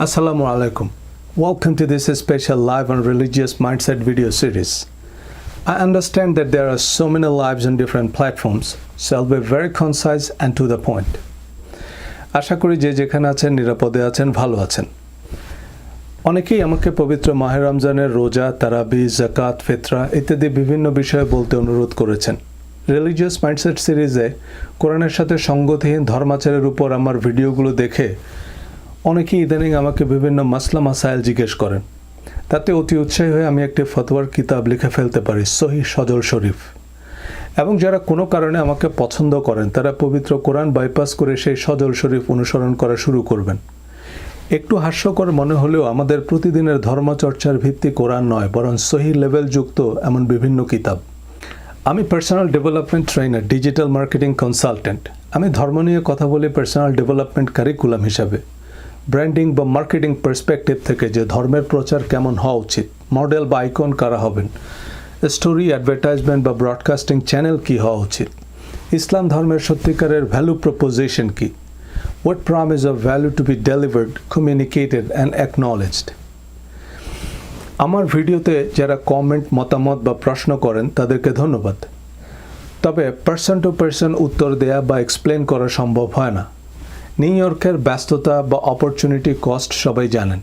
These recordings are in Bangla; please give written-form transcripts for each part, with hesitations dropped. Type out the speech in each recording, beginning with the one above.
Assalamu alaikum. Welcome to this special live on religious mindset video series. I understand that there are so many lives on different platforms, so I'll be very concise and to the point. আশা করি যে যেখানে আছেন নিরাপদে আছেন, ভালো আছেন। অনেকেই আমাকে পবিত্র মাহে রমজানের রোজা, তারাবি, যাকাত, ফিতরা ইত্যাদি বিভিন্ন বিষয়ে বলতে অনুরোধ করেছেন। রিলিজিয়াস মাইন্ডসেট সিরিজে কোরআনের সাথে সঙ্গতিহীন ধর্মাচারের উপর আমার ভিডিওগুলো দেখে অনেকেই ইদানিং আমাকে বিভিন্ন মাসলা মাসাইল জিজ্ঞেস করেন। তাতে অতি উৎসাহী হয়ে আমি একটি ফতোয়ার কিতাব লিখে ফেলতে পারি, সহিহ সজল শরীফ। এবং যারা কোনো কারণে আমাকে পছন্দ করেন তারা পবিত্র কোরআন বাইপাস করে সেই সজল শরীফ অনুসরণ করা শুরু করবেন। একটু হাস্যকর মনে হলেও আমাদের প্রতিদিনের ধর্মচর্চার ভিত্তি কোরআন নয়, বরং সহিহ লেভেলযুক্ত এমন বিভিন্ন কিতাব। আমি personal development trainer, digital marketing consultant. আমি ধর্ম নিয়ে কথা বলি পার্সোনাল ডেভেলপমেন্ট কারিকুলাম হিসাবে। ব্র্যান্ডিং বা মার্কেটিং পার্সপেক্টিভ থেকে যে ধর্মের প্রচার কেমন হওয়া উচিত, মডেল বা আইকন কারা হবেন, স্টোরি, অ্যাডভার্টাইজমেন্ট বা ব্রডকাস্টিং চ্যানেল কী হওয়া উচিত, ইসলাম ধর্মের সত্যিকারের ভ্যালু প্রপোজিশন কী, what promise of value to be delivered, communicated and acknowledged. আমার ভিডিওতে যারা কমেন্ট, মতামত বা প্রশ্ন করেন তাদেরকে ধন্যবাদ। তবে পার্সন টু পার্সন উত্তর দেয়া বা এক্সপ্লেন করা সম্ভব হয় না। নিউ ইয়র্কের ব্যস্ততা বা অপরচুনিটি কস্ট সবাই জানেন।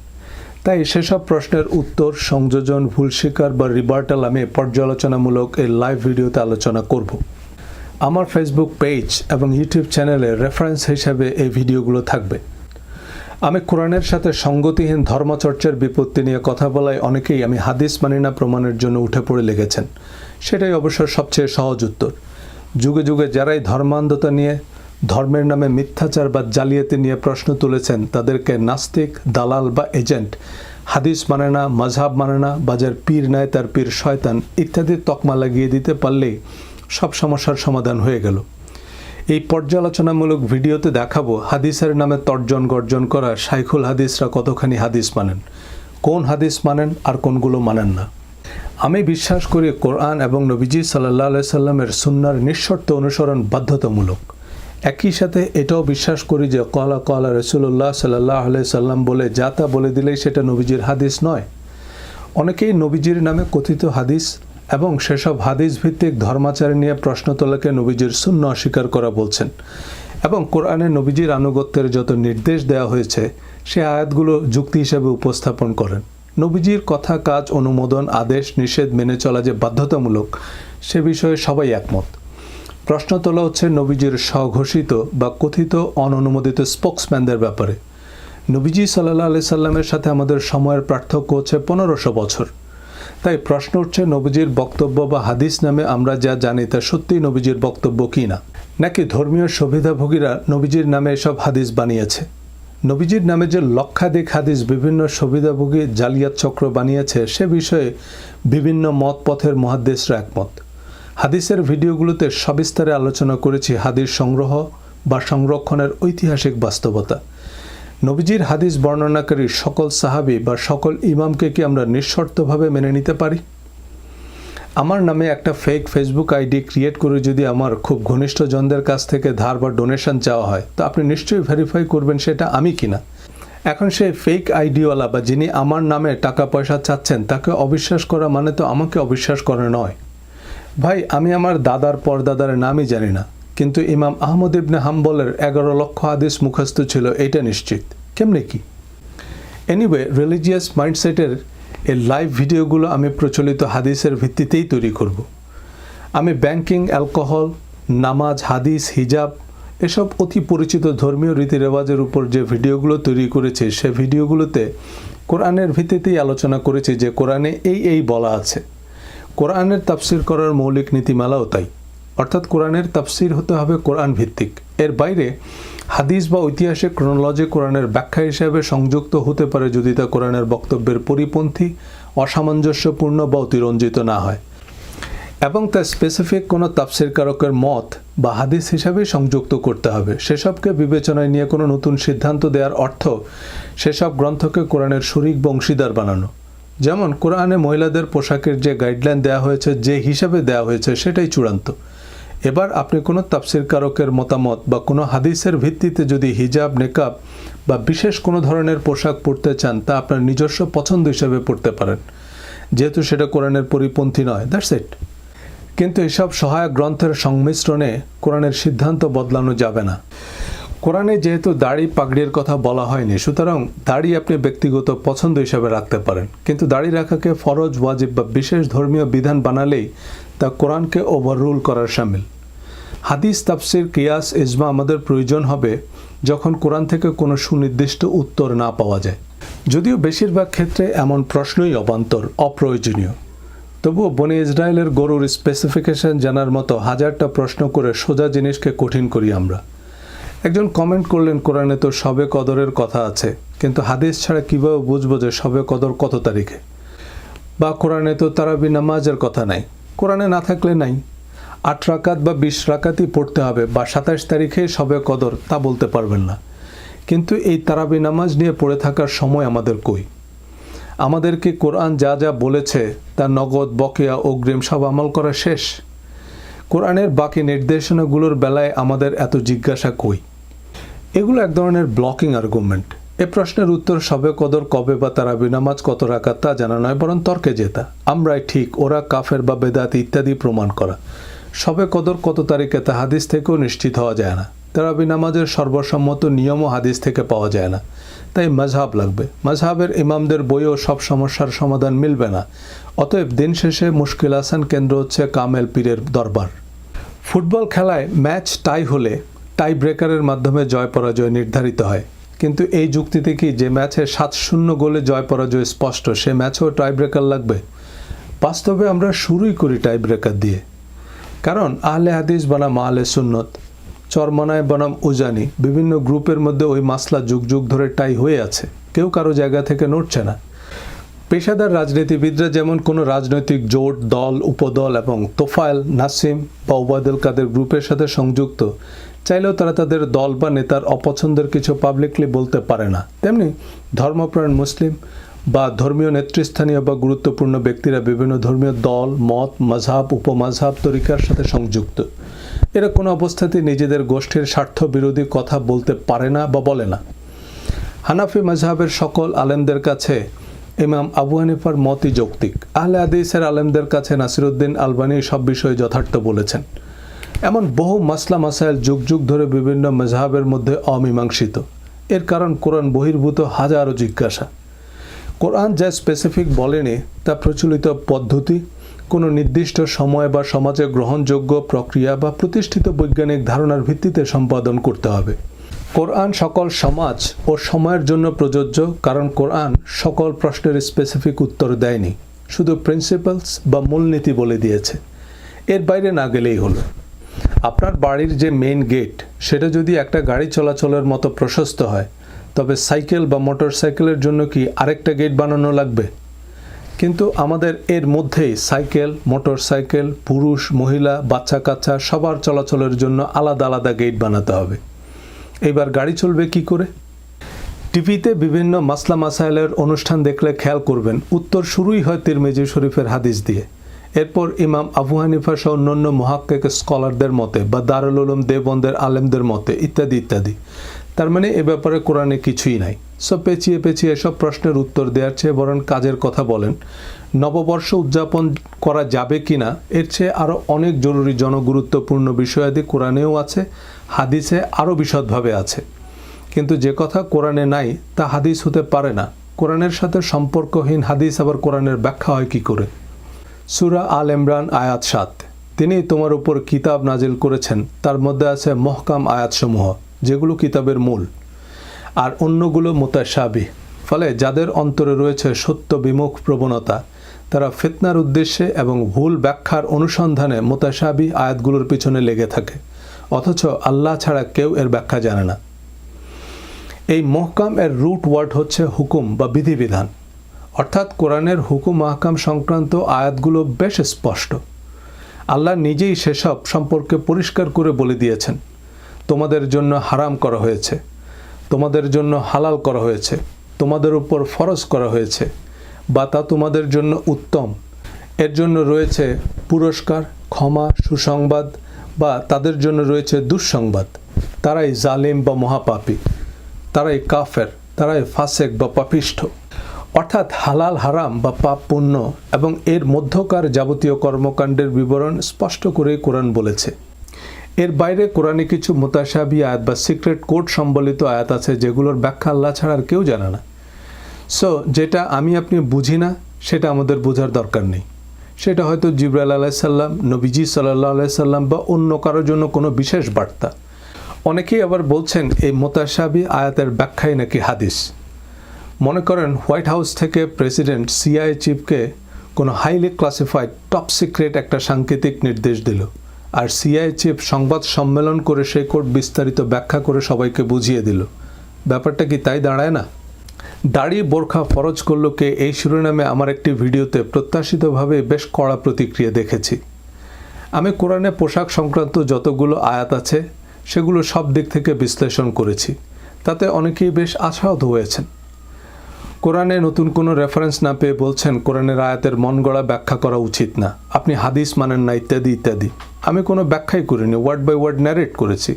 তাই সেসব প্রশ্নের উত্তর, সংযোজন, ভুল স্বীকার বা রিবার্টাল আমি পর্যালোচনামূলক এই লাইভ ভিডিওতে আলোচনা করব। আমার ফেসবুক পেজ এবং ইউটিউব চ্যানেলে রেফারেন্স হিসাবে এই ভিডিওগুলো থাকবে। আমি কোরআনের সাথে সঙ্গতিহীন ধর্মচর্চার বিপত্তি নিয়ে কথা বলায় অনেকেই আমি হাদিস মানি না প্রমাণের জন্য উঠে পড়ে লেগেছেন। সেটাই অবশ্য সবচেয়ে সহজ উত্তর। যুগে যুগে যারাই ধর্মান্ধতা নিয়ে, ধর্মের নামে মিথ্যাচার বা জালিয়াতি নিয়ে প্রশ্ন তুলেছেন তাদেরকে নাস্তিক, দালাল বা এজেন্ট, হাদিস মানে না, মাযহাব মানে না, বাজার পীর নেয় তার পীর শয়তান ইত্যাদি তকমা লাগিয়ে দিতে পারলেই সব সমস্যার সমাধান হয়ে গেল। এই পর্যালোচনামূলক ভিডিওতে দেখাবো হাদিসের নামে তর্জন গর্জন করা শাইখুল হাদিসরা কতখানি হাদিস মানেন, কোন হাদিস মানেন আর কোনগুলো মানেন না। আমি বিশ্বাস করি কোরআন এবং নবীজি সাল্লাল্লাহু আলাইহি সাল্লামের সুন্নাহর নিঃশর্ত অনুসরণ বাধ্যতামূলক। একই সাথে এটাও বিশ্বাস করি যে কলা রাসূলুল্লাহ সাল্লাল্লাহু আলাইহি সাল্লাম বলে যা তা বলে দিলেই সেটা নবীজির হাদিস নয়। অনেকেই নবীজির নামে কথিত হাদিস এবং সেসব হাদিস ভিত্তিক ধর্মাচার নিয়ে প্রশ্ন তোলাকে নবীজির সুন্নাহ অস্বীকার করা বলছেন এবং কোরআনে নবীজির আনুগত্যের যত নির্দেশ দেওয়া হয়েছে সে আয়াতগুলো যুক্তি হিসেবে উপস্থাপন করেন। নবীজির কথা, কাজ, অনুমোদন, আদেশ, নিষেধ মেনে চলা যে বাধ্যতামূলক সে বিষয়ে সবাই একমত। প্রশ্ন তোলা হচ্ছে নবীজির স্বঘোষিত বা কথিত অননুমোদিত স্পোক্সম্যানদের ব্যাপারে। নবীজি সাল্লাল্লাহু আলাইহি সাল্লামের সাথে আমাদের সময়ের পার্থক্য হচ্ছে 1500 বছর। তাই প্রশ্ন উঠছে নবীজির বক্তব্য বা হাদিস নামে আমরা যা জানি তা সত্যিই নবীজির বক্তব্য কি না, নাকি ধর্মীয় সুবিধাভোগীরা নবীজির নামে এসব হাদিস বানিয়েছে। নবীজির নামে যে লক্ষাধিক হাদিস বিভিন্ন সুবিধাভোগী জালিয়াত চক্র বানিয়েছে সে বিষয়ে বিভিন্ন মত পথের মুহাদ্দিসরা একমত। হাদিসের ভিডিওগুলোতে সবিস্তারে আলোচনা করেছি হাদিস সংগ্রহ বা সংরক্ষণের ঐতিহাসিক বাস্তবতা। নবীজির হাদিস বর্ণনাকারী সকল সাহাবী বা সকল ইমামকে কি আমরা নিঃশর্তভাবে মেনে নিতে পারি? আমার নামে একটা ফেক ফেসবুক আইডি ক্রিয়েট করে যদি আমার খুব ঘনিষ্ঠ জনদের কাছ থেকে ধার বা ডোনেশন চাওয়া হয় তো আপনি নিশ্চয়ই ভেরিফাই করবেন সেটা আমি কিনা। এখন সেই ফেক আইডিওয়ালা বা যিনি আমার নামে টাকা পয়সা চাচ্ছেন তাকে অবিশ্বাস করা মানে তো আমাকে অবিশ্বাস করা নয়। ভাই, আমি আমার দাদার পরদাদার নামই জানি না, কিন্তু ইমাম আহমদ ইবনে হাম্বলের 11 লক্ষ হাদিস মুখস্থ ছিল এটা নিশ্চিত। কেমনে কি? এনিওয়ে, রিলিজিয়াস মাইন্ডসেটের এই লাইভ ভিডিওগুলো আমি প্রচলিত হাদিসের ভিত্তিতেই তৈরি করব। আমি ব্যাংকিং, অ্যালকোহল, নামাজ, হাদিস, হিজাব এসব অতি পরিচিত ধর্মীয় রীতিরেওয়াজের উপর যে ভিডিওগুলো তৈরি করেছি সে ভিডিওগুলোতে কোরআনের ভিত্তিতেই আলোচনা করেছি যে কোরআনে এই বলা আছে। কোরআনের তাফসির করার মৌলিক নীতিমালাও তাই, অর্থাৎ কোরআনের তাফসির হতে হবে কোরআন ভিত্তিক। এর বাইরে হাদিস বা ঐতিহাসিক ক্রোনোলজি কোরআনের ব্যাখ্যা হিসেবে সংযুক্ত হতে পারে যদি তা কোরআনের বক্তব্যের পরিপন্থী, অসামঞ্জস্যপূর্ণ বা অতিরঞ্জিত না হয়, এবং তা স্পেসিফিক কোনো তাফসিরকারকের মত বা হাদিস হিসাবে সংযুক্ত করতে হবে। সেসবকে বিবেচনায় নিয়ে কোনো নতুন সিদ্ধান্ত দেওয়ার অর্থ সেসব গ্রন্থকে কোরআনের শরীক বা অংশীদার বানানো। যেমন কোরআনে মহিলাদের পোশাকের যে গাইডলাইন দেওয়া হয়েছে, যে হিসাবে দেওয়া হয়েছে সেটাই চূড়ান্ত। এবার আপনি কোনো তাফসিরকারকের মতামত বা কোনো হাদিসের ভিত্তিতে যদি হিজাব, নেকাব বা বিশেষ কোনো ধরনের পোশাক পরতে চান তা আপনার নিজস্ব পছন্দ হিসেবে পরতে পারেন, যেহেতু সেটা কোরআনের পরিপন্থী নয়, দ্যাটস ইট। কিন্তু এসব সহায়ক গ্রন্থের সংমিশ্রণে কোরআনের সিদ্ধান্ত বদলানো যাবে না। কোরআনে যেহেতু দাড়ি পাগড়ির কথা বলা হয়নি, সুতরাং দাড়ি আপনি ব্যক্তিগত পছন্দ হিসেবে রাখতে পারেন, কিন্তু দাড়ি রাখাকে ফরজ, ওয়াজিব বা বিশেষ ধর্মীয় বিধান বানালেই তা কোরআনকে ওভাররুল করার শামিল। হাদিস, তাফসির, কিয়াস, ইজমা আমাদের প্রয়োজন হবে যখন কোরআন থেকে কোনো সুনির্দিষ্ট উত্তর না পাওয়া যায়। যদিও বেশিরভাগ ক্ষেত্রে এমন প্রশ্নই অবান্তর, অপ্রয়োজনীয়, তবুও বনি ইসরায়েলের গরুর স্পেসিফিকেশন জানার মতো হাজারটা প্রশ্ন করে সোজা জিনিসকে কঠিন করি আমরা। একজন কমেন্ট করলেন, কোরআনে তো শবে কদরের কথা আছে, কিন্তু হাদিস ছাড়া কীভাবে বুঝবো যে শবে কদর কত তারিখে? বা কোরআনে তো তারাবি নামাজের কথা নাই, কোরআনে না থাকলে নাই। 8 রাকাত বা 20 রাকাতই পড়তে হবে, বা 27 তারিখে শবে কদর, তা বলতে পারবেন না। কিন্তু এই তারাবি নামাজ নিয়ে পড়ে থাকার সময় আমাদের কই? আমাদেরকে কোরআন যা যা বলেছে তা নগদ, বকেয়া, অগ্রিম সব আমল করা শেষ। কোরআনের বাকি নির্দেশনাগুলোর বেলায় আমাদের এত জিজ্ঞাসা কই? এগুলো এক ধরনের ব্লকিং আর্গুমেন্ট। এ প্রশ্নের উত্তর শবে কদর কবে বা তারাবি নামাজ কত রাকাত তা জানা নয়, বরং তর্কে জেতা। আমরাই ঠিক, ওরা কাফের বা বেদাত ইত্যাদি প্রমাণ করা। শবে কদর কত তারিখে তা হাদিস থেকেও নিশ্চিত হওয়া যায় না। তারাবি নামাজের সর্বসম্মত নিয়মও হাদিস থেকে পাওয়া যায় না, তাই মাযহাব লাগবে। মাযহাবের ইমামদের বইও সব সমস্যার সমাধান মিলবে না। অতএব দিন শেষে মুশকিল আসান কেন্দ্র হচ্ছে কামেল পীরের দরবার। ফুটবল খেলায় ম্যাচ টাই হলে টাই ব্রেকারের মাধ্যমে জয় পরাজয় নির্ধারিত হয়, কিন্তু এই যুক্তিতে কি যে ম্যাচে 7-0 গোলে জয় পরাজয় স্পষ্ট, সে ম্যাচেও টাই ব্রেকার লাগবে? বাস্তবে আমরা শুরুই করি টাই ব্রেকার দিয়ে, কারণ আহলে হাদিস বনাম আহলে সুন্নত, চরমনায় বনাম উজানি, বিভিন্ন গ্রুপের মধ্যে ওই মাসলা যুগ যুগ ধরে টাই হয়ে আছে, কেউ কারো জায়গা থেকে নড়ছে না। পেশাদার রাজনীতিবিদরা যেমন কোনো রাজনৈতিক জোট, দল, উপদল এবং তোফায়েল, নাসিম বা ওবায়দুল কাদের গ্রুপের সাথে সংযুক্ত, চাইলেও তারা তাদের দল বা নেতার অপছন্দের কিছু পাবলিকলি বলতে পারে না, তেমনি ধর্মপ্রাণ মুসলিম বা ধর্মীয় নেতৃস্থানীয় বা গুরুত্বপূর্ণ ব্যক্তিরা বিভিন্ন ধর্মীয় দল, মত, মাযহাব, উপমাযহাব, তরিকার সাথে সংযুক্ত। এরা কোনো অবস্থাতেই নিজেদের গোষ্ঠীর স্বার্থ বিরোধী কথা বলতে পারে না বা বলে না। হানাফি মাযহাবের সকল আলেমদের কাছে ইমাম আবু হানিফার মতই যৌক্তিক। আহলে হাদিসের আলেমদের কাছে নাসিরউদ্দিন আলবানী সব বিষয়ে যথার্থ বলেছেন। এমন বহু মাসলা মাসাইল যুগ যুগ ধরে বিভিন্ন মাযহাবের মধ্যে অমীমাংসিত। এর কারণ কোরআন বহির্ভূত হাজারো জিজ্ঞাসা। কোরআন যা স্পেসিফিক বলেনি তা প্রচলিত পদ্ধতি, কোনো নির্দিষ্ট সময় বা সমাজে গ্রহণযোগ্য প্রক্রিয়া বা প্রতিষ্ঠিত বৈজ্ঞানিক ধারণার ভিত্তিতে সম্পাদন করতে হবে। কোরআন সকল সমাজ ও সময়ের জন্য প্রযোজ্য, কারণ কোরআন সকল প্রশ্নের স্পেসিফিক উত্তর দেয়নি, শুধু প্রিন্সিপালস বা মূলনীতি বলে দিয়েছে। এর বাইরে না গেলেই হলো। আপনার বাড়ির যে মেইন গেট, সেটা যদি একটা গাড়ি চলাচলের মতো প্রশস্ত হয়, তবে সাইকেল বা মোটর সাইকেলের জন্য কি আরেকটা গেট বানানো লাগবে? কিন্তু আমাদের এর মধ্যেই সাইকেল, মোটর সাইকেল, পুরুষ, মহিলা, বাচ্চা কাচ্চা সবার চলাচলের জন্য আলাদা আলাদা গেট বানাতে হবে। এইবার গাড়ি চলবে কি করে? টিভিতে বিভিন্ন মাসলা মাসাইলের অনুষ্ঠান দেখলে খেয়াল করবেন, উত্তর শুরুই হয় তিরমিজি শরীফের হাদিস দিয়ে। এরপর ইমাম আবু হানিফা সহ অন্যান্য মুহাক্কিক স্কলারদের মতে বা দারুল উলুম দেওবন্দের আলেমদের মতে ইত্যাদি ইত্যাদি। তার মানে এ ব্যাপারে কোরআনে কিছুই নাই। সব পেঁচিয়ে পেঁচিয়ে এসব প্রশ্নের উত্তর দেওয়ার চেয়ে বরং কাজের কথা বলেন। নববর্ষ উদযাপন করা যাবে কিনা এর চেয়ে আরও অনেক জরুরি জনগুরুত্বপূর্ণ বিষয়াদি কোরআনেও আছে, হাদিসে আরও বিশদভাবে আছে। কিন্তু যে কথা কোরআনে নাই তা হাদিস হতে পারে না। কোরআনের সাথে সম্পর্কহীন হাদিস আবার কোরআনের ব্যাখ্যা হয় কি করে? সূরা আল ইমরান আয়াত 7, তিনি তোমার উপর কিতাব নাজিল করেছেন, তার মধ্যে আছে মহকাম আয়াতসমূহ যেগুলো কিতাবের মূল, আর অন্যগুলো মুতাশাবিহ। ফলে যাদের অন্তরে রয়েছে সত্য বিমুখ প্রবণতা, তারা ফিতনার উদ্দেশ্যে এবং ভুল ব্যাখ্যার অনুসন্ধানে মুতাশাবিহ আয়াতগুলোর পিছনে লেগে থাকে, অথচ আল্লাহ ছাড়া কেউ এর ব্যাখ্যা জানে না। এই মহকাম এর রুট ওয়ার্ড হচ্ছে হুকুম বা বিধিবিধান, অর্থাৎ কোরআনের হুকুম আহকাম সংক্রান্ত আয়াতগুলো বেশ স্পষ্ট। আল্লাহ নিজেই সেসব সম্পর্কে পরিষ্কার করে বলে দিয়েছেন, তোমাদের জন্য হারাম করা হয়েছে, তোমাদের জন্য হালাল করা হয়েছে, তোমাদের উপর ফরজ করা হয়েছে, বা তা তোমাদের জন্য উত্তম। এর জন্য রয়েছে পুরস্কার, ক্ষমা, সুসংবাদ, বা তাদের জন্য রয়েছে দুঃসংবাদ, তারাই জালিম বা মহাপাপী। তারাই কাফের, তারাই ফাসেক বা পাপিষ্ঠ। অর্থাৎ হালাল হারাম বা পাপ পুণ্য এবং এর মধ্যকার যাবতীয় কর্মকাণ্ডের বিবরণ স্পষ্ট করেই কোরআন বলেছে। এর বাইরে কোরআনে কিছু মুতাশাবি আয়াত বা সিক্রেট কোড সম্বলিত আয়াত আছে যেগুলোর ব্যাখ্যা আল্লাহ ছাড়া আর কেউ জানে না। সো যেটা আমি আপনি বুঝি না সেটা আমাদের বোঝার দরকার নেই। সেটা হয়তো জিবরাইল আলাইহিস সালাম, নবীজি সাল্লাল্লাহু আলাইহি সাল্লাম বা অন্য কারোর জন্য কোনো বিশেষ বার্তা। অনেকেই আবার বলছেন এই মুতাশাবি আয়াতের ব্যাখ্যাই নাকি হাদিস। মনে করেন হোয়াইট হাউস থেকে প্রেসিডেন্ট সিআইএ চিফকে কোনো হাইলি ক্লাসিফাইড টপ সিক্রেট একটা সাংকেতিক নির্দেশ দিল, আর সিআইএ চিফ সংবাদ সম্মেলন করে সেই কোড বিস্তারিত ব্যাখ্যা করে সবাইকে বুঝিয়ে দিল। ব্যাপারটা কি তাই দাঁড়ায় না? দাড়ি বোরখা ফরজ করলো কে, এই শিরোনামে আমার একটি ভিডিওতে প্রত্যাশিতভাবে বেশ কড়া প্রতিক্রিয়া দেখেছি। আমি কোরআনে পোশাক সংক্রান্ত যতগুলো আয়াত আছে সেগুলো সব দিক থেকে বিশ্লেষণ করেছি। তাতে অনেকেই বেশ আশাহত হয়েছেন। কোরআনে নতুন কোনো রেফারেন্স না পেয়ে বলছেন কোরআনের আয়াতের মন গড়া ব্যাখ্যা করা উচিত না, আপনি হাদিস মানেন না, ইত্যাদি ইত্যাদি। আমি কোনো ব্যাখ্যাই করিনি, ওয়ার্ড বাই ওয়ার্ড ন্যারেট করেছি।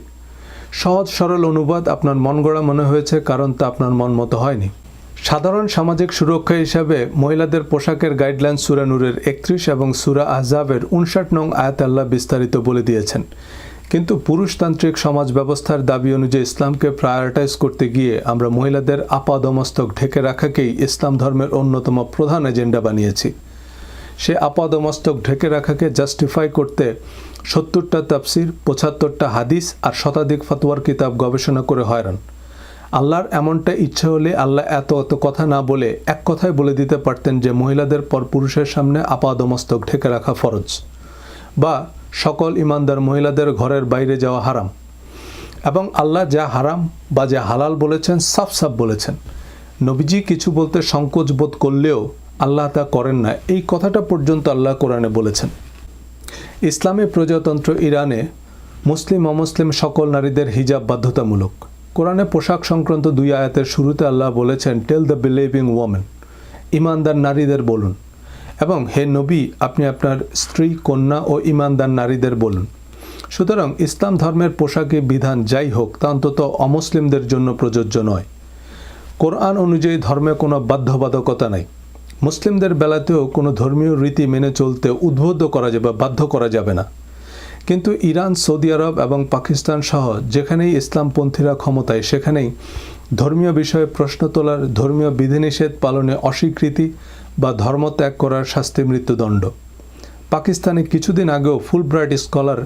সহজ সরল অনুবাদ আপনার মন গড়া মনে হয়েছে কারণ তা আপনার মন মতো হয়নি। সাধারণ সামাজিক সুরক্ষা হিসাবে মহিলাদের পোশাকের গাইডলাইন সূরা নূরের 31 এবং সূরা আহজাবের 59 নং আয়াত আল্লাহ বিস্তারিত বলে দিয়েছেন। কিন্তু পুরুষতান্ত্রিক সমাজ ব্যবস্থার দাবি অনুযায়ী ইসলামকে প্রায়োরিটাইজ করতে গিয়ে আমরা মহিলাদের আপাদমস্তক ঢেকে রাখাকেই ইসলাম ধর্মের অন্যতম প্রধান এজেন্ডা বানিয়েছি। সে আপাদমস্তক ঢেকে রাখাকে জাস্টিফাই করতে 70টা তাফসির, 75টা হাদিস আর শতাধিক ফতোয়ার কিতাব গবেষণা করে হয়রান। আল্লাহর এমনটা ইচ্ছে হলে আল্লাহ এত কথা না বলে এক কথায় বলে দিতে পারতেন যে মহিলাদের পর পুরুষের সামনে আপাদমস্তক ঢেকে রাখা ফরজ, বা সকল ইমানদার মহিলাদের ঘরের বাইরে যাওয়া হারাম। এবং আল্লাহ যা হারাম বা যা হালাল বলেছেন সাফ সাফ বলেছেন। নবীজি কিছু বলতে সংকোচ বোধ করলেও আল্লাহ তা করেন না, এই কথাটা পর্যন্ত আল্লাহ কোরআনে বলেছেন। ইসলামী প্রজাতন্ত্র ইরানে মুসলিম অমুসলিম সকল নারীদের হিজাব বাধ্যতামূলক। কোরআনে পোশাক সংক্রান্ত 2 আয়াতের শুরুতে আল্লাহ বলেছেন, টেল দ্য বিলিভিং ওয়ামেন, ইমানদার নারীদের বলুন। এবং হে নবী, আপনি আপনার স্ত্রী, কন্যা ও ইমানদার নারীদের বলুন। সুতরাং ইসলাম ধর্মের পোশাকে বিধান যাই হোক তা অন্তত অমুসলিমদের জন্য প্রযোজ্য নয়। কোরআন অনুযায়ী ধর্মে কোনো বাধ্যবাধকতা নাই। মুসলিমদের বেলাতেও কোনো ধর্মীয় রীতি মেনে চলতে উদ্বুদ্ধ করা যাবে বা বাধ্য করা যাবে না। কিন্তু ইরান, সৌদি আরব এবং পাকিস্তান সহ যেখানেই ইসলামপন্থীরা ক্ষমতায় সেখানেই ধর্মীয় বিষয়ে প্রশ্ন তোলার, ধর্মীয় বিধিনিষেধ পালনে অস্বীকৃতি বা ধর্মত্যাগ করার শাস্তি মৃত্যুদণ্ড। পাকিস্তানে কিছুদিন আগেও ফুলব্রাইট স্কলার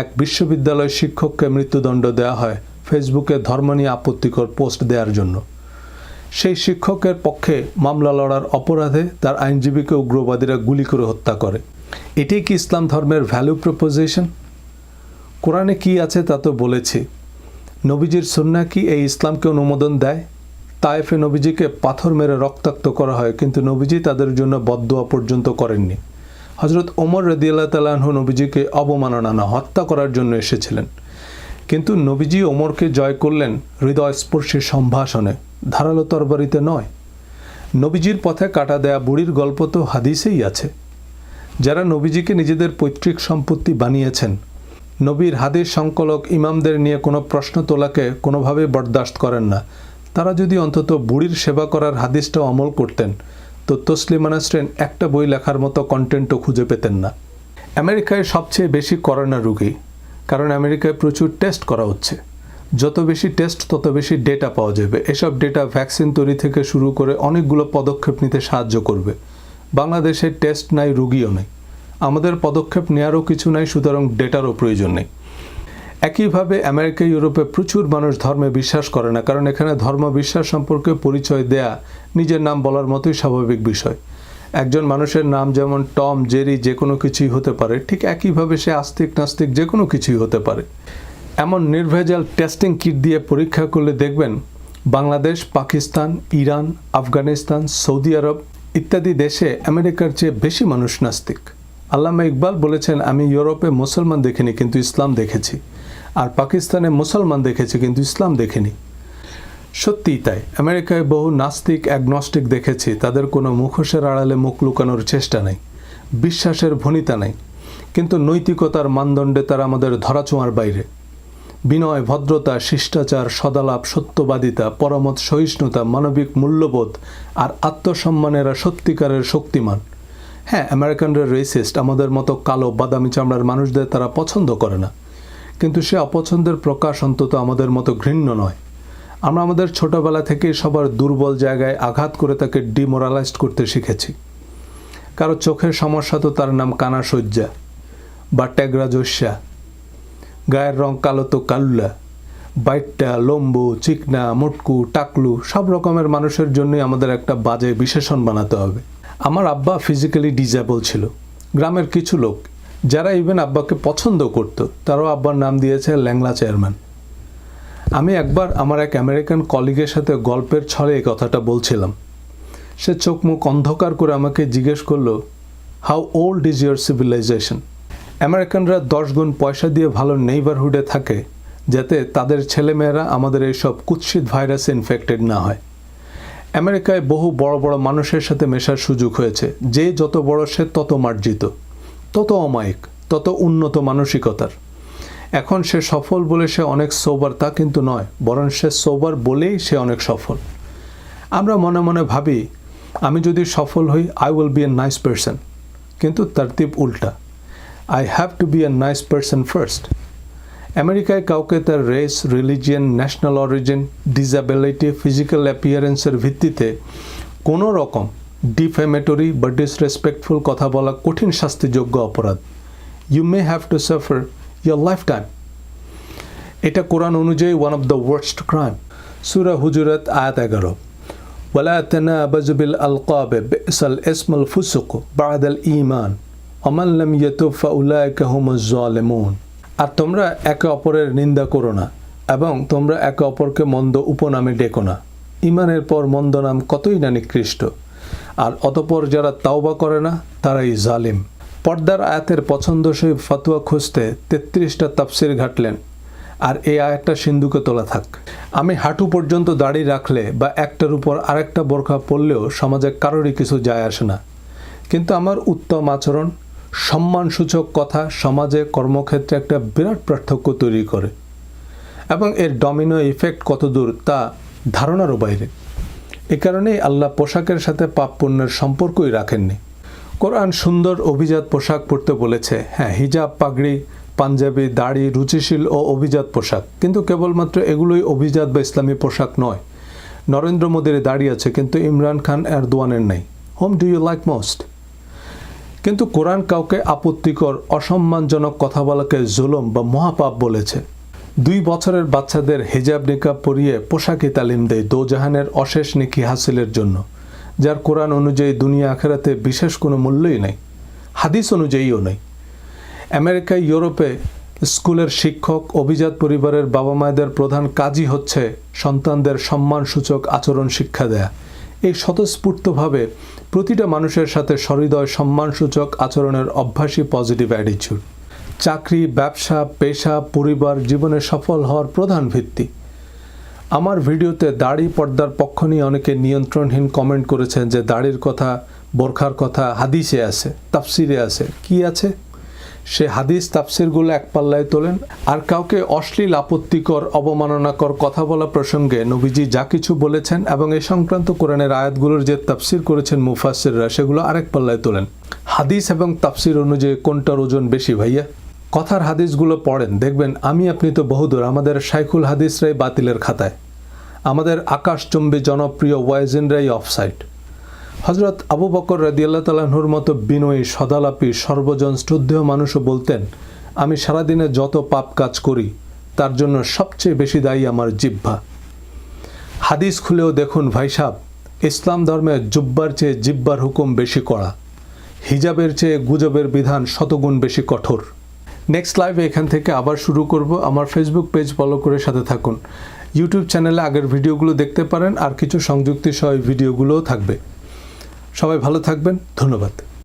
এক বিশ্ববিদ্যালয় শিক্ষককে মৃত্যুদণ্ড দেওয়া হয় ফেসবুকে ধর্ম নিয়ে আপত্তিকর পোস্ট দেওয়ার জন্য। সেই শিক্ষকের পক্ষে মামলা লড়ার অপরাধে তার আইনজীবীকে উগ্রবাদীরা গুলি করে হত্যা করে। এটাই কি ইসলাম ধর্মের ভ্যালু প্রপোজিশন? কোরআনে কি আছে তা তো বলেছি। নবীজির সুন্নাহ কি এই ইসলামকে অনুমোদন দেয়? তায়েফে নবীজিকে পাথর মেরে রক্তাক্ত করা হয়, কিন্তু নবীজি তাদের জন্য বদদোয়া পর্যন্ত করেননি। হযরত ওমর রাদিয়াল্লাহু তাআলা আনহু নবীজিকে অবমাননা না হত্যা করার জন্য এসেছিলেন, কিন্তু নবীজি ওমরকে জয় করলেন হৃদয়স্পর্শী সম্ভাষণে, ধারালো তরবারিতে নয়। নবীজির পথে কাটা দেয়া বুড়ির গল্প তো হাদিসেই আছে। যারা নবীজিকে নিজেদের পৈতৃক সম্পত্তি বানিয়েছেন, নবীর হাদিস সংকলক ইমামদের নিয়ে কোনো প্রশ্ন তোলাকে কোনোভাবেই বরদাস্ত করেন না, তারা যদি অন্তত বুড়ির সেবা করার হাদিসটাও আমল করতেন তো তসলিমা নাসরিন একটা বই লেখার মতো কন্টেন্টও খুঁজে পেতেন না। আমেরিকায় সবচেয়ে বেশি করোনা রোগী, কারণ আমেরিকায় প্রচুর টেস্ট করা হচ্ছে। যত বেশি টেস্ট তত বেশি ডেটা পাওয়া যাবে। এসব ডেটা ভ্যাকসিন তৈরি থেকে শুরু করে অনেকগুলো পদক্ষেপ নিতে সাহায্য করবে। বাংলাদেশে টেস্ট নাই, রোগীও নেই, আমাদের পদক্ষেপ নেওয়ারও কিছু নাই, সুতরাং ডেটারও প্রয়োজন নেই। একইভাবে আমেরিকা, ইউরোপে প্রচুর মানুষ ধর্মে বিশ্বাস করে না, কারণ এখানে ধর্ম বিশ্বাস সম্পর্কে পরিচয় দেয়া নিজের নাম বলার মতোই স্বাভাবিক বিষয়। একজন মানুষের নাম যেমন টম, জেরি যে কোনো কিছুই হতে পারে, ঠিক একইভাবে সে আস্তিক নাস্তিক যে কোনো কিছুই হতে পারে। এমন নির্ভেজাল টেস্টিং কিট দিয়ে পরীক্ষা করলে দেখবেন বাংলাদেশ, পাকিস্তান, ইরান, আফগানিস্তান, সৌদি আরব ইত্যাদি দেশে আমেরিকার চেয়ে বেশি মানুষ নাস্তিক। আল্লামা ইকবাল বলেছেন, আমি ইউরোপে মুসলমান দেখিনি কিন্তু ইসলাম দেখেছি, আর পাকিস্তানে মুসলমান দেখেছি কিন্তু ইসলাম দেখিনি। সত্যিই তাই, আমেরিকায় বহু নাস্তিক, অ্যাগনস্টিক দেখেছি, তাদের কোনো মুখোশের আড়ালে মুখ লুকানোর চেষ্টা নেই, বিশ্বাসের ভনিতা নেই, কিন্তু নৈতিকতার মানদণ্ডে তারা আমাদের ধরাছোঁয়ার বাইরে। বিনয়, ভদ্রতা, শিষ্টাচার, সদালাপ, সত্যবাদিতা, পরমত সহিষ্ণুতা, মানবিক মূল্যবোধ আর আত্মসম্মানেরা সত্যিকারের শক্তিমান। হ্যাঁ, আমেরিকানরা রেসিস্ট, আমাদের মতো কালো বাদামি চামড়ার মানুষদের তারা পছন্দ করে না, কিন্তু সে অপছন্দের প্রকাশ অন্তত আমাদের মতো ঘৃণ্য নয়। আমরা আমাদের ছোটবেলা থেকেই সবার দুর্বল জায়গায় আঘাত করে তাকে ডিমোরালাইজড করতে শিখেছি। কারো চোখের সমস্যা তো তার নাম কানা সজ্জা বা ট্যাগরা জস্যা, গায়ের রং কালো তো কালুলা, বাইটটা, লম্বু, চিকনা, মুটকু, টাকলু সব রকমের মানুষের জন্যই আমাদের একটা বাজে বিশেষণ বানাতে হবে। আমার আব্বা ফিজিক্যালি ডিজেবল ছিল। গ্রামের কিছু লোক যারা ইভেন আব্বাকে পছন্দ করত, তারাও আব্বার নাম দিয়েছে ল্যাংলা চেয়ারম্যান। আমি একবার আমার এক আমেরিকান কলিগের সাথে গল্পের ছলে এই কথাটা বলছিলাম। সে চোখ মুখ অন্ধকার করে আমাকে জিজ্ঞেস করলো, how old is your civilisation? আমেরিকানরা 10 গুণ পয়সা দিয়ে ভালো নেইবারহুডে থাকে, যাতে তাদের ছেলেমেয়েরা আমাদের এইসব কুৎসিত ভাইরাসে ইনফেক্টেড না হয়। আমেরিকায় বহু বড় বড় মানুষের সাথে মেশার সুযোগ হয়েছে। যে যত বড় সে তত মার্জিত, তত অমায়িক, তত উন্নত মানসিকতার। এখন সে সফল বলে সে অনেক সোবার তা কিন্তু নয়, বরং সে সোবার বলেই সে অনেক সফল। আমরা মনে মনে ভাবি, আমি যদি সফল হই I will be a nice person, কিন্তু তারতিব উল্টা, I have to be a nice person first. আমেরিকায় কাউকে তার race, religion, national origin, disability, physical অ্যাপিয়ারেন্সের ভিত্তিতে কোনো রকম ডিফেমেটরি বা ডিসরেসপেক্টফুল কথা বলা কঠিন শাস্তিযোগ্য অপরাধ। You may have to suffer your lifetime. এটা কোরআন অনুযায়ী one of the worst crime. সূরা হুজুরাত আয়াত 11। ولا تنابزوا بالألقاب بئس الاسم الفسوق بعد الإيمان ومن لم يتب فأولئك هم الظالمون. আর তোমরা একে অপরের নিন্দা করো না এবং তোমরা একে অপরকে মন্দ উপনামে ডেকো না। ঈমানের পর মন্দ নাম কতই না নিকৃষ্ট, আর অতঃপর যারা তাওবা করে না তারাই জালিম। পর্দার আয়াতের পছন্দসই ফতোয়া খুঁজতে 33টা তাফসির ঘাটলেন, আর এই আয়াতটা সিন্ধুকে তোলা থাক। আমি হাঁটু পর্যন্ত দাড়ি রাখলে বা একটার উপর আরেকটা বোরখা পরলেও সমাজে কারোরই কিছু যায় আসে না, কিন্তু আমার উত্তম আচরণ, সম্মানসূচক কথা সমাজে কর্মক্ষেত্রে একটা বিরাট পার্থক্য তৈরি করে, এবং এর ডমিনো ইফেক্ট কতদূর তা ধারণারও বাইরে। এ কারণেই আল্লাহ পোশাকের সাথে পাপ পুণ্যের সম্পর্কই রাখেননি। কোরআন সুন্দর অভিজাত পোশাক পরতে বলেছে। হ্যাঁ, হিজাব, পাগড়ি, পাঞ্জাবি, দাড়ি রুচিশীল ও অভিজাত পোশাক, কিন্তু কেবলমাত্র এগুলোই অভিজাত বা ইসলামী পোশাক নয়। নরেন্দ্র মোদীর দাড়ি আছে, কিন্তু ইমরান খান এরদোয়ানের নেই। Home do you like most? কিন্তু কোরআন কাউকে আপত্তিকর, অসম্মানজনক কথা বলাকে জুলুম বা মহাপাপ বলেছে। 2 বছরের বাচ্চাদের হিজাব নিকাব পরিয়ে পোশাকি তালিম দেয় দোজাহানের অশেষ নেকি হাসিলের জন্য, যার কোরআন অনুযায়ী দুনিয়া আখেরাতে বিশেষ কোনো মূল্যই নেই, হাদিস অনুযায়ীও নেই। আমেরিকায়, ইউরোপে স্কুলের শিক্ষক, অভিজাত পরিবারের বাবা মায়েদের প্রধান কাজই হচ্ছে সন্তানদের সম্মানসূচক আচরণ শিক্ষা দেয়া। এই স্বতঃস্ফূর্তভাবে প্রতিটা মানুষের সাথে সহৃদয় সম্মানসূচক আচরণের অভ্যাসই পজিটিভ অ্যাটিটিউড। চাকরি, ব্যবসা, পেশা, পরিবার জীবনে সফল হওয়ার প্রধান ভিত্তি। আমার ভিডিওতে দাড়ি পর্দার পক্ষ নিয়ে অনেকে নিয়ন্ত্রণহীন কমেন্ট করেছেন যে দাড়ির কথা, বোরখার কথা হাদিসে আছে, তাফসিরে আছে। কি আছে? সে হাদিস তাফসিরগুলো এক পাল্লায় তোলেন, আর কাউকে অশ্লীল, আপত্তিকর, অবমাননাকর কথা বলা প্রসঙ্গে নবীজি যা কিছু বলেছেন এবং এই সংক্রান্ত কোরআনের আয়াতগুলোর যে তাফসির করেছেন মুফাসসিররা, সেগুলো আরেক পাল্লায় তোলেন। হাদিস এবং তাফসির অনুযায়ী কোনটার ওজন বেশি ভাইয়া? কথার হাদিসগুলো পড়েন, দেখবেন আমি আপনি তো বহুদূর, আমাদের শাইখুল হাদিসরাই বাতিলের খাতায়, আমাদের আকাশচুম্বী জনপ্রিয় ওয়াইজিনরাই অফসাইড। হজরত আবু বকর রাদিয়াল্লাহু তাআলা আনহুর মতো বিনয়ী, সদালাপী, সর্বজন শ্রদ্ধেয় মানুষও বলতেন, আমি সারাদিনে যত পাপ কাজ করি তার জন্য সবচেয়ে বেশি দায়ী আমার জিহ্বা। হাদিস খুলেও দেখুন ভাই সাহেব, ইসলাম ধর্মে জুব্বার চেয়ে জিহ্বার হুকুম বেশি কড়া, হিজাবের চেয়ে গুজবের বিধান শতগুণ বেশি কঠোর। নেক্সট লাইভে এখান থেকে আবার শুরু করব। আমার ফেসবুক পেজ ফলো করে সাথে থাকুন। ইউটিউব চ্যানেলে আগের ভিডিওগুলো দেখতে পারেন, আর কিছু সংযুক্তি সহ ভিডিওগুলোও থাকবে। সবাই ভালো থাকবেন, ধন্যবাদ।